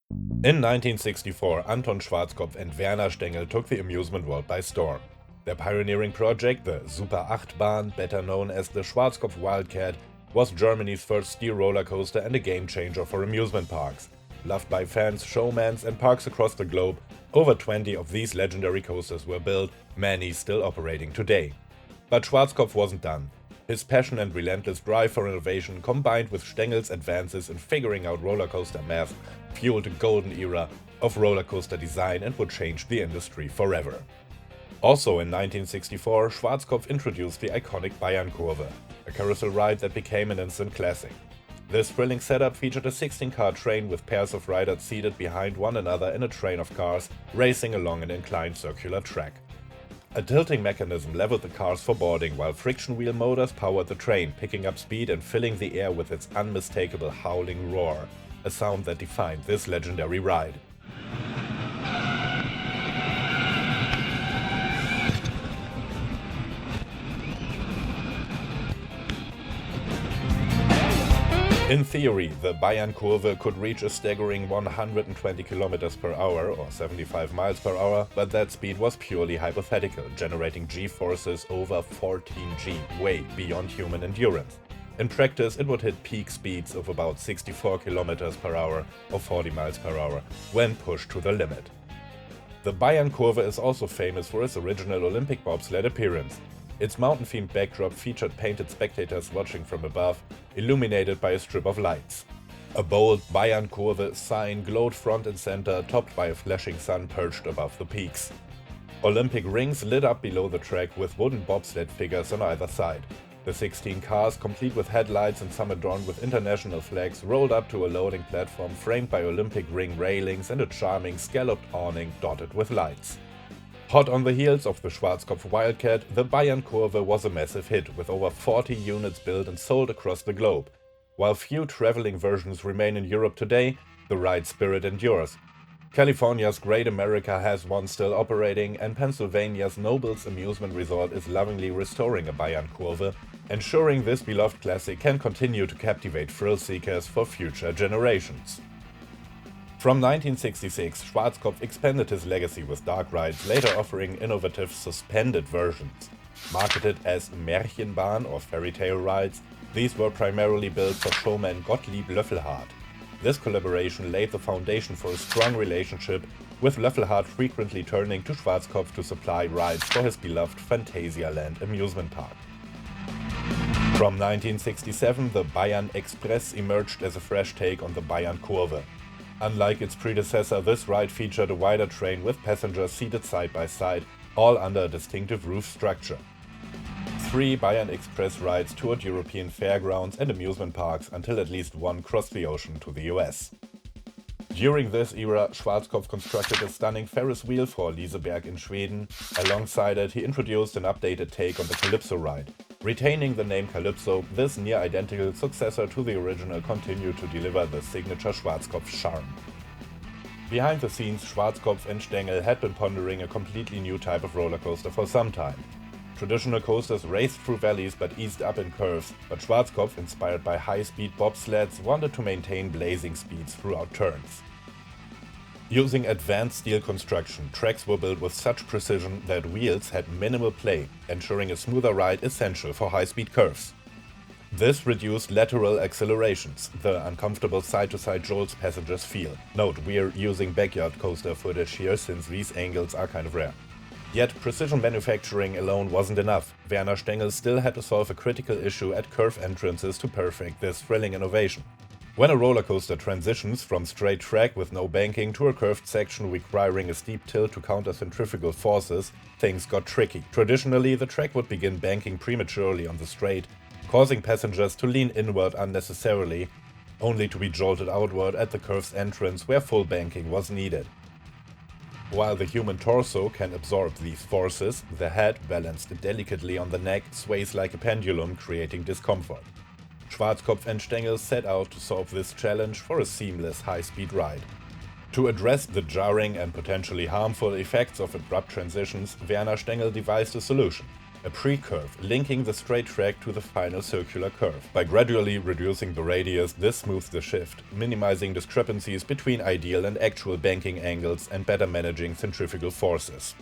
In 1964, Anton Schwarzkopf and Werner Stengel took the amusement world by storm. Their pioneering project, the Super 8-Bahn, better known as the Schwarzkopf Wildcat, was Germany's first steel roller coaster and a game-changer for amusement parks. Loved by fans, showmans, and parks across the globe, over 20 of these legendary coasters were built, many still operating today. But Schwarzkopf wasn't done. His passion and relentless drive for innovation, combined with Stengel's advances in figuring out roller coaster math, fueled a golden era of roller coaster design and would change the industry forever. Also in 1964, Schwarzkopf introduced the iconic Bayern Kurve, a carousel ride that became an instant classic. This thrilling setup featured a 16-car train with pairs of riders seated behind one another in a train of cars racing along an inclined circular track. A tilting mechanism leveled the cars for boarding, while friction wheel motors powered the train, picking up speed and filling the air with its unmistakable howling roar, a sound that defined this legendary ride. In theory, the Bayern Kurve could reach a staggering 120 km per hour or 75 miles per hour, but that speed was purely hypothetical, generating g-forces over 14 g, way beyond human endurance. In practice, it would hit peak speeds of about 64 km per hour or 40 miles per hour when pushed to the limit. The Bayern Kurve is also famous for its original Olympic bobsled appearance. Its mountain-themed backdrop featured painted spectators watching from above, illuminated by a strip of lights. A bold Bayern Kurve sign glowed front and center, topped by a flashing sun perched above the peaks. Olympic rings lit up below the track with wooden bobsled figures on either side. The 16 cars, complete with headlights and some adorned with international flags, rolled up to a loading platform framed by Olympic ring railings and a charming scalloped awning dotted with lights. Hot on the heels of the Schwarzkopf Wildcat, the Bayern Kurve was a massive hit, with over 40 units built and sold across the globe. While few traveling versions remain in Europe today, the ride's spirit endures. California's Great America has one still operating, and Pennsylvania's Nobles Amusement Resort is lovingly restoring a Bayern Kurve, ensuring this beloved classic can continue to captivate thrill seekers for future generations. From 1966, Schwarzkopf expanded his legacy with dark rides, later offering innovative suspended versions. Marketed as Märchenbahn or fairy tale rides, these were primarily built for showman Gottlieb Löffelhardt. This collaboration laid the foundation for a strong relationship, with Löffelhardt frequently turning to Schwarzkopf to supply rides for his beloved Phantasialand amusement park. From 1967, the Bayern Express emerged as a fresh take on the Bayern Kurve. Unlike its predecessor, this ride featured a wider train with passengers seated side by side, all under a distinctive roof structure. 3 Bayern Express rides toured European fairgrounds and amusement parks until at least one crossed the ocean to the US. During this era, Schwarzkopf constructed a stunning Ferris wheel for Liseberg in Sweden. Alongside it, he introduced an updated take on the Calypso ride. Retaining the name Calypso, this near-identical successor to the original continued to deliver the signature Schwarzkopf charm. Behind the scenes, Schwarzkopf and Stengel had been pondering a completely new type of roller coaster for some time. Traditional coasters raced through valleys but eased up in curves, but Schwarzkopf, inspired by high-speed bobsleds, wanted to maintain blazing speeds throughout turns. Using advanced steel construction, tracks were built with such precision that wheels had minimal play, ensuring a smoother ride essential for high-speed curves. This reduced lateral accelerations, the uncomfortable side-to-side jolts passengers feel. Note, we're using backyard coaster footage here since these angles are kind of rare. Yet precision manufacturing alone wasn't enough. Werner Stengel still had to solve a critical issue at curve entrances to perfect this thrilling innovation. When a roller coaster transitions from straight track with no banking to a curved section requiring a steep tilt to counter centrifugal forces, things got tricky. Traditionally, the track would begin banking prematurely on the straight, causing passengers to lean inward unnecessarily, only to be jolted outward at the curve's entrance where full banking was needed. While the human torso can absorb these forces, the head, balanced delicately on the neck, sways like a pendulum, creating discomfort. Schwarzkopf and Stengel set out to solve this challenge for a seamless high-speed ride. To address the jarring and potentially harmful effects of abrupt transitions, Werner Stengel devised a solution: a pre-curve linking the straight track to the final circular curve. By gradually reducing the radius, this smooths the shift, minimizing discrepancies between ideal and actual banking angles and better managing centrifugal forces.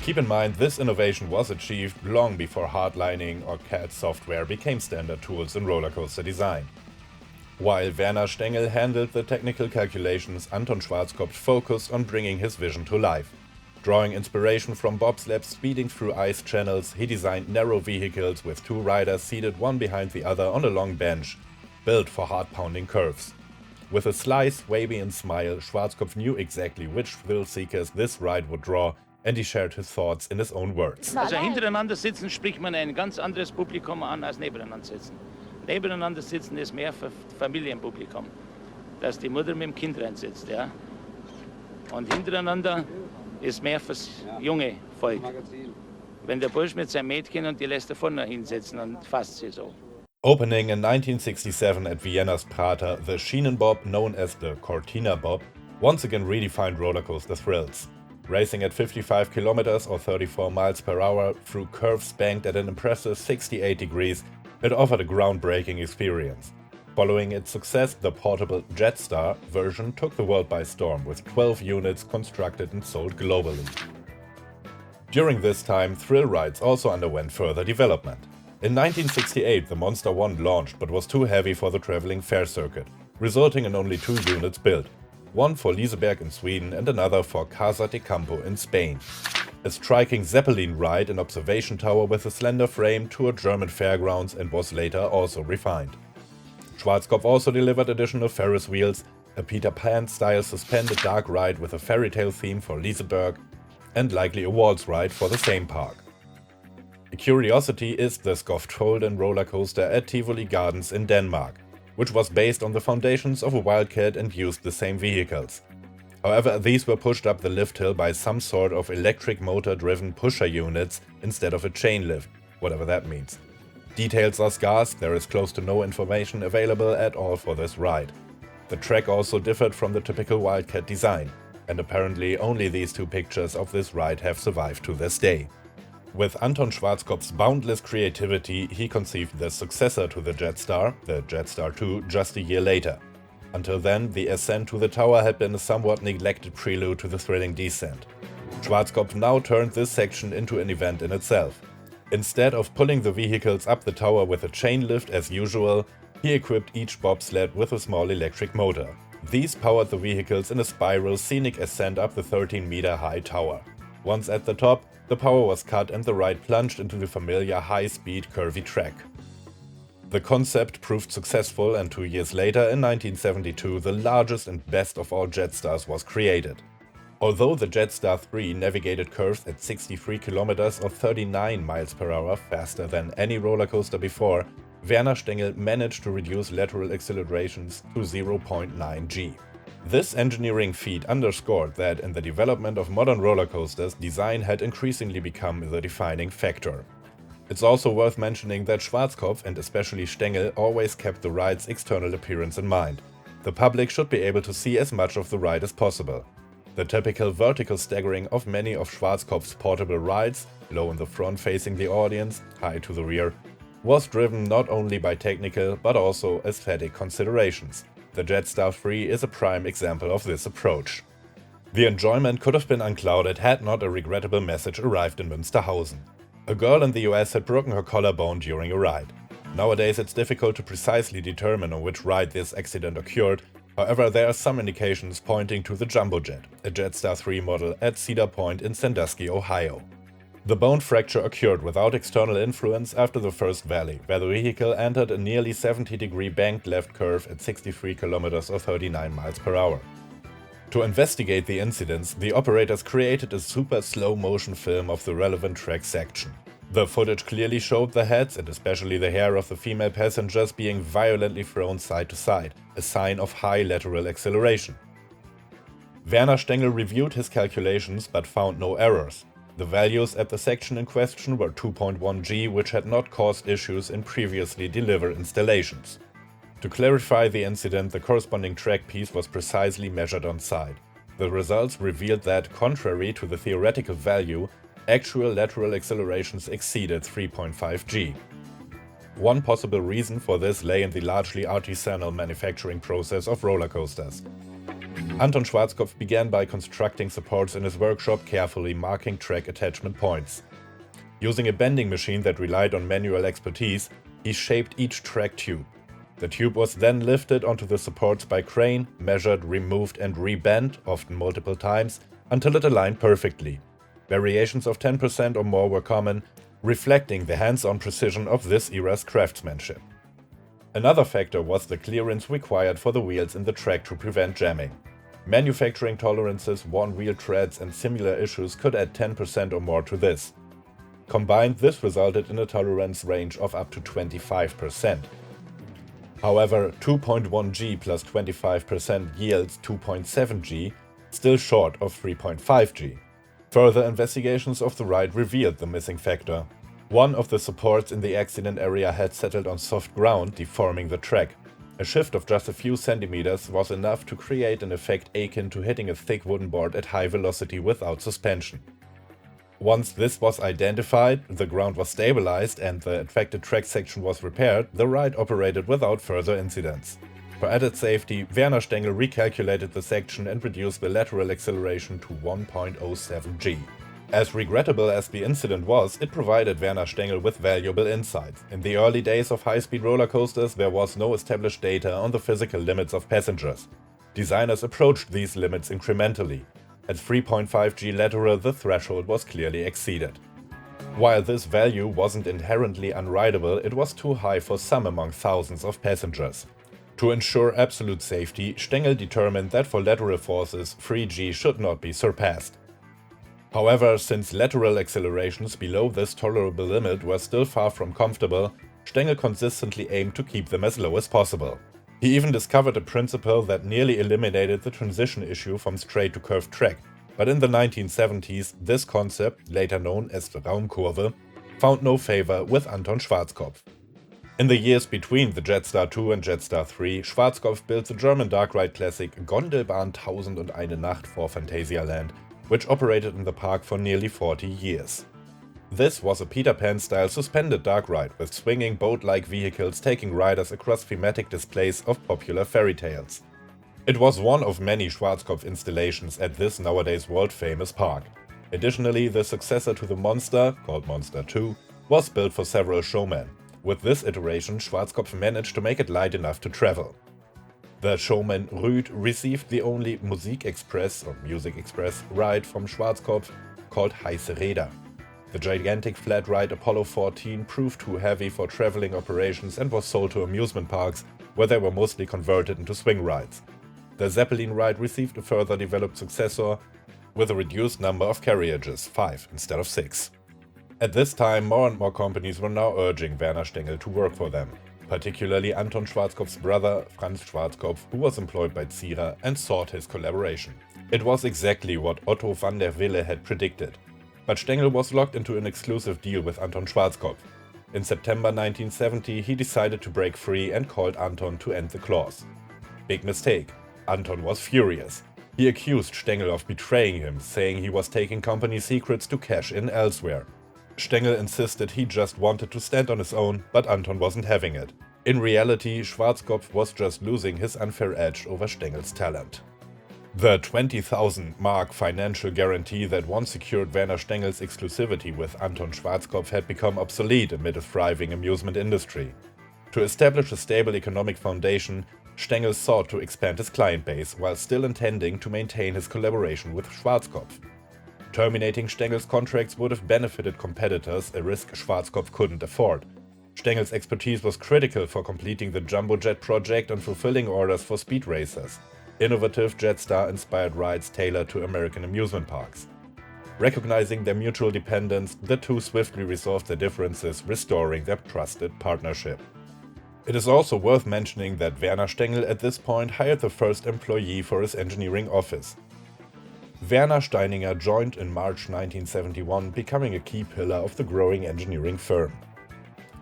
Keep in mind, this innovation was achieved long before hardlining or CAD software became standard tools in roller coaster design. While Werner Stengel handled the technical calculations, Anton Schwarzkopf focused on bringing his vision to life. Drawing inspiration from bobsleds speeding through ice channels, he designed narrow vehicles with two riders seated one behind the other on a long bench, built for hard-pounding curves. With a sly, Swabian smile, Schwarzkopf knew exactly which thrill-seekers this ride would draw, and he shared his thoughts in his own words. Also hintereinander sitzen spricht man ein ganz anderes Publikum an als nebeneinander sitzen. Nebeneinander sitzen ist mehr für Familienpublikum, dass die Mutter mit dem Kind reinsitzt, ja. Und hintereinander ist mehr fürs junge Volk. Wenn der Bursch mit seinem Mädchen und die lässt er vorne hinsetzen und fasst sie so. Opening in 1967 at Vienna's Prater, the Schienenbob, known as the Cortina Bob, once again redefined roller coaster thrills. Racing at 55 kilometers or 34 miles per hour through curves banked at an impressive 68 degrees, it offered a groundbreaking experience. Following its success, the portable Jetstar version took the world by storm, with 12 units constructed and sold globally. During this time, thrill rides also underwent further development. In 1968, the Monster 1 launched but was too heavy for the traveling fair circuit, resulting in only 2 units built, one for Liseberg in Sweden and another for Casa de Campo in Spain. A striking Zeppelin ride, an observation tower with a slender frame, toured German fairgrounds and was later also refined. Schwarzkopf also delivered additional Ferris wheels, a Peter Pan-style suspended dark ride with a fairy tale theme for Liseberg, and likely a waltz ride for the same park. A curiosity is the Skoftrolden roller coaster at Tivoli Gardens in Denmark, which was based on the foundations of a Wildcat and used the same vehicles. However, these were pushed up the lift hill by some sort of electric motor-driven pusher units instead of a chain lift, whatever that means. Details are scarce, there is close to no information available at all for this ride. The track also differed from the typical Wildcat design, and apparently only these 2 pictures of this ride have survived to this day. With Anton Schwarzkopf's boundless creativity, he conceived the successor to the Jetstar, the Jetstar 2, just a year later. Until then, the ascent to the tower had been a somewhat neglected prelude to the thrilling descent. Schwarzkopf now turned this section into an event in itself. Instead of pulling the vehicles up the tower with a chain lift as usual, he equipped each bobsled with a small electric motor. These powered the vehicles in a spiral scenic ascent up the 13-meter-high tower. Once at the top, the power was cut and the ride plunged into the familiar high-speed curvy track. The concept proved successful, and 2 years later, in 1972, the largest and best of all Jetstars was created. Although the Jetstar 3 navigated curves at 63 kilometers or 39 miles per hour faster than any roller coaster before, Werner Stengel managed to reduce lateral accelerations to 0.9 g. This engineering feat underscored that in the development of modern roller coasters, design had increasingly become the defining factor. It's also worth mentioning that Schwarzkopf and especially Stengel always kept the ride's external appearance in mind. The public should be able to see as much of the ride as possible. The typical vertical staggering of many of Schwarzkopf's portable rides, low in the front facing the audience, high to the rear, was driven not only by technical but also aesthetic considerations. The Jetstar 3 is a prime example of this approach. The enjoyment could have been unclouded had not a regrettable message arrived in Münsterhausen. A girl in the US had broken her collarbone during a ride. Nowadays it's difficult to precisely determine on which ride this accident occurred. However, there are some indications pointing to the Jumbo Jet, a Jetstar 3 model at Cedar Point in Sandusky, Ohio. The bone fracture occurred without external influence after the first valley, where the vehicle entered a nearly 70-degree banked left curve at 63 kilometers or 39 miles per hour. To investigate the incidents, the operators created a super slow-motion film of the relevant track section. The footage clearly showed the heads and especially the hair of the female passengers being violently thrown side to side, a sign of high lateral acceleration. Werner Stengel reviewed his calculations but found no errors. The values at the section in question were 2.1 g, which had not caused issues in previously delivered installations. To clarify the incident, the corresponding track piece was precisely measured on site. The results revealed that, contrary to the theoretical value, actual lateral accelerations exceeded 3.5 g. One possible reason for this lay in the largely artisanal manufacturing process of roller coasters. Anton Schwarzkopf began by constructing supports in his workshop, carefully marking track attachment points. Using a bending machine that relied on manual expertise, he shaped each track tube. The tube was then lifted onto the supports by crane, measured, removed and rebent, often multiple times, until it aligned perfectly. Variations of 10% or more were common, reflecting the hands-on precision of this era's craftsmanship. Another factor was the clearance required for the wheels in the track to prevent jamming. Manufacturing tolerances, worn wheel treads and similar issues could add 10% or more to this. Combined, this resulted in a tolerance range of up to 25%. However, 2.1 g plus 25% yields 2.7 g, still short of 3.5 g. Further investigations of the ride revealed the missing factor. One of the supports in the accident area had settled on soft ground, deforming the track. A shift of just a few centimeters was enough to create an effect akin to hitting a thick wooden board at high velocity without suspension. Once this was identified, the ground was stabilized and the affected track section was repaired, the ride operated without further incidents. For added safety, Werner Stengel recalculated the section and reduced the lateral acceleration to 1.07 g. As regrettable as the incident was, it provided Werner Stengel with valuable insights. In the early days of high-speed roller coasters, there was no established data on the physical limits of passengers. Designers approached these limits incrementally. At 3.5 g lateral, the threshold was clearly exceeded. While this value wasn't inherently unrideable, it was too high for some among thousands of passengers. To ensure absolute safety, Stengel determined that for lateral forces, 3 g should not be surpassed. However, since lateral accelerations below this tolerable limit were still far from comfortable, Stengel consistently aimed to keep them as low as possible. He even discovered a principle that nearly eliminated the transition issue from straight to curved track, but in the 1970s, this concept, later known as the Raumkurve, found no favor with Anton Schwarzkopf. In the years between the Jetstar 2 and Jetstar 3, Schwarzkopf built the German dark ride classic Gondelbahn 1001 Nacht for Phantasialand, which operated in the park for nearly 40 years. This was a Peter Pan-style suspended dark ride with swinging boat-like vehicles taking riders across thematic displays of popular fairy tales. It was one of many Schwarzkopf installations at this nowadays world-famous park. Additionally, the successor to the Monster, called Monster 2, was built for several showmen. With this iteration, Schwarzkopf managed to make it light enough to travel. The showman Rüd received the only Musik Express or Music Express ride from Schwarzkopf called Heiße Räder. The gigantic flat ride Apollo 14 proved too heavy for traveling operations and was sold to amusement parks, where they were mostly converted into swing rides. The Zeppelin ride received a further developed successor with a reduced number of carriages, 5 instead of 6. At this time, more and more companies were now urging Werner Stengel to work for them, particularly Anton Schwarzkopf's brother Franz Schwarzkopf, who was employed by Zierer and sought his collaboration. It was exactly what Otto van der Wille had predicted. But Stengel was locked into an exclusive deal with Anton Schwarzkopf. In September 1970, he decided to break free and called Anton to end the clause. Big mistake. Anton was furious. He accused Stengel of betraying him, saying he was taking company secrets to cash in elsewhere. Stengel insisted he just wanted to stand on his own, but Anton wasn't having it. In reality, Schwarzkopf was just losing his unfair edge over Stengel's talent. The 20,000 mark financial guarantee that once secured Werner Stengel's exclusivity with Anton Schwarzkopf had become obsolete amid a thriving amusement industry. To establish a stable economic foundation, Stengel sought to expand his client base while still intending to maintain his collaboration with Schwarzkopf. Terminating Stengel's contracts would have benefited competitors, a risk Schwarzkopf couldn't afford. Stengel's expertise was critical for completing the Jumbo Jet project and fulfilling orders for speed racers, innovative Jetstar-inspired rides tailored to American amusement parks. Recognizing their mutual dependence, the two swiftly resolved their differences, restoring their trusted partnership. It is also worth mentioning that Werner Stengel at this point hired the first employee for his engineering office. Werner Steininger joined in March 1971, becoming a key pillar of the growing engineering firm.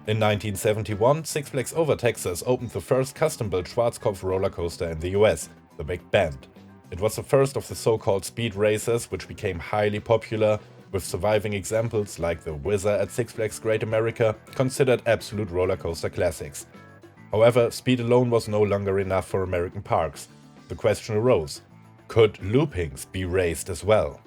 In 1971, Six Flags Over Texas opened the first custom-built Schwarzkopf roller coaster in the US, the Big Bend. It was the first of the so-called speed racers, which became highly popular, with surviving examples like the Whizzer at Six Flags Great America, considered absolute roller coaster classics. However, speed alone was no longer enough for American parks. The question arose, could loopings be raced as well?